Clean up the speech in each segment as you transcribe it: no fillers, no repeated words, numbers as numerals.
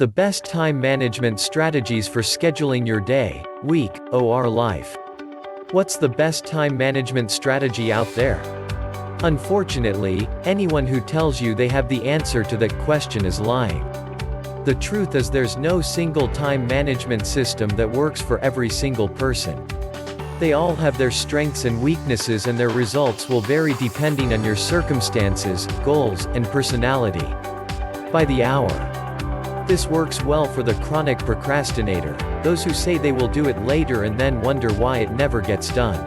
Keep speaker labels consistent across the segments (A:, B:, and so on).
A: The best time management strategies for scheduling your day, week, or life. What's the best time management strategy out there? Unfortunately, anyone who tells you they have the answer to that question is lying. The truth is there's no single time management system that works for every single person. They all have their strengths and weaknesses, and their results will vary depending on your circumstances, goals, and personality. By the hour. This works well for the chronic procrastinator, those who say they will do it later and then wonder why it never gets done.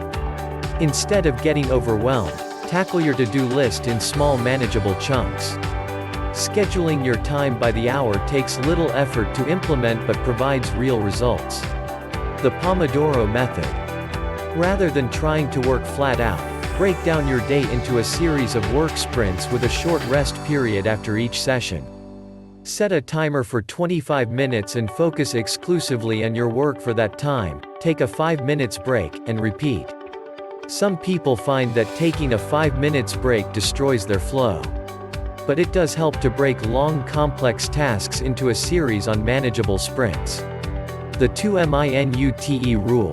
A: Instead of getting overwhelmed, tackle your to-do list in small manageable chunks. Scheduling your time by the hour takes little effort to implement but provides real results. The Pomodoro Method. Rather than trying to work flat out, break down your day into a series of work sprints with a short rest period after each session. Set a timer for 25 minutes and focus exclusively on your work for that time, take a 5 minutes break, and repeat. Some people find that taking a 5 minutes break destroys their flow. But it does help to break long complex tasks into a series on manageable sprints. The 2-minute rule.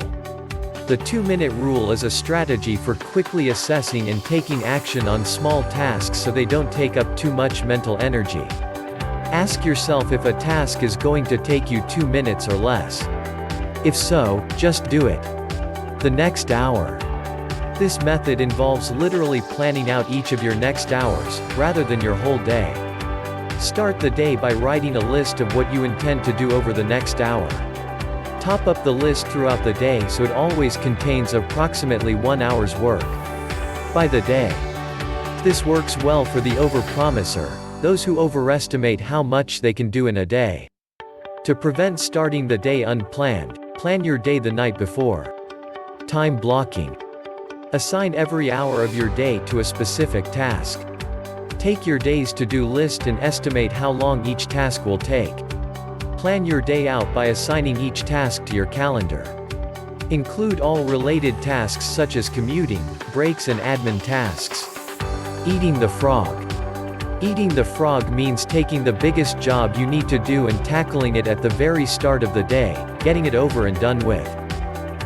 A: The 2-minute rule is a strategy for quickly assessing and taking action on small tasks so they don't take up too much mental energy. Ask yourself if a task is going to take you 2 minutes or less. If so, just do it. The next hour. This method involves literally planning out each of your next hours, rather than your whole day. Start the day by writing a list of what you intend to do over the next hour. Top up the list throughout the day so it always contains approximately 1 hour's work. By the day. This works well for the overpromiser, those who overestimate how much they can do in a day. To prevent starting the day unplanned, plan your day the night before. Time blocking. Assign every hour of your day to a specific task. Take your day's to-do list and estimate how long each task will take. Plan your day out by assigning each task to your calendar. Include all related tasks such as commuting, breaks, and admin tasks. Eating the frog. Eating the frog means taking the biggest job you need to do and tackling it at the very start of the day, getting it over and done with.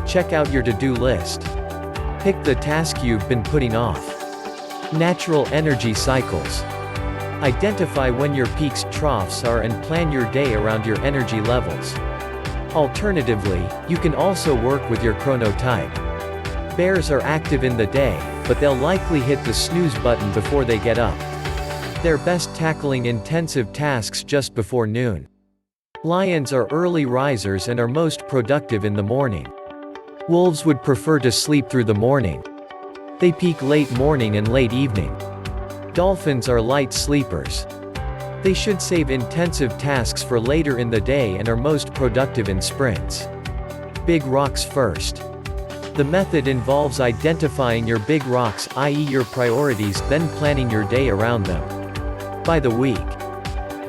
A: Check out your to-do list. Pick the task you've been putting off. Natural energy cycles. Identify when your peaks troughs are and plan your day around your energy levels. Alternatively, you can also work with your chronotype. Bears are active in the day, but they'll likely hit the snooze button before they get up. They're best tackling intensive tasks just before noon. Lions are early risers and are most productive in the morning. Wolves would prefer to sleep through the morning. They peak late morning and late evening. Dolphins are light sleepers. They should save intensive tasks for later in the day and are most productive in sprints. Big rocks first. The method involves identifying your big rocks, i.e. your priorities, then planning your day around them. By the week.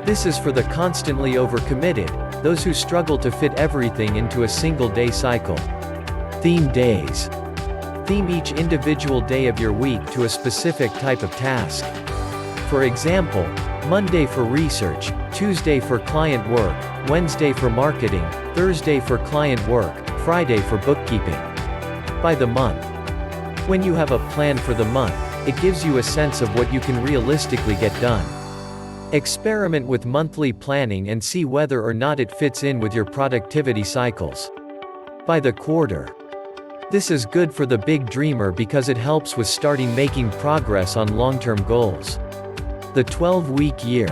A: This is for the constantly overcommitted, those who struggle to fit everything into a single day cycle. Theme days. Theme each individual day of your week to a specific type of task. For example, Monday for research, Tuesday for client work, Wednesday for marketing, Thursday for client work, Friday for bookkeeping. By the month. When you have a plan for the month, it gives you a sense of what you can realistically get done. Experiment with monthly planning and see whether or not it fits in with your productivity cycles. By the quarter. This is good for the big dreamer because it helps with starting making progress on long-term goals. The 12-week year.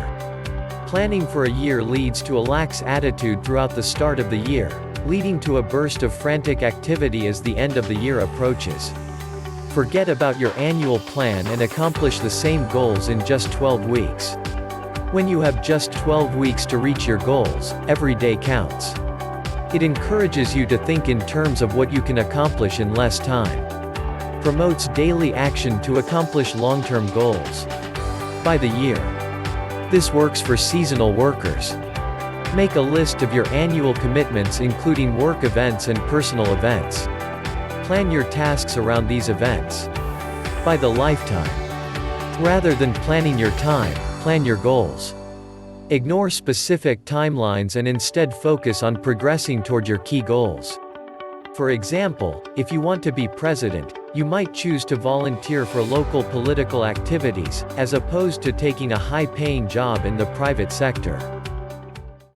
A: Planning for a year leads to a lax attitude throughout the start of the year, leading to a burst of frantic activity as the end of the year approaches. Forget about your annual plan and accomplish the same goals in just 12 weeks. When you have just 12 weeks to reach your goals, every day counts. It encourages you to think in terms of what you can accomplish in less time. Promotes daily action to accomplish long-term goals. By the year. This works for seasonal workers. Make a list of your annual commitments including work events and personal events. Plan your tasks around these events. By the lifetime. Rather than planning your time, plan your goals. Ignore specific timelines and instead focus on progressing toward your key goals. For example, if you want to be president, you might choose to volunteer for local political activities, as opposed to taking a high-paying job in the private sector.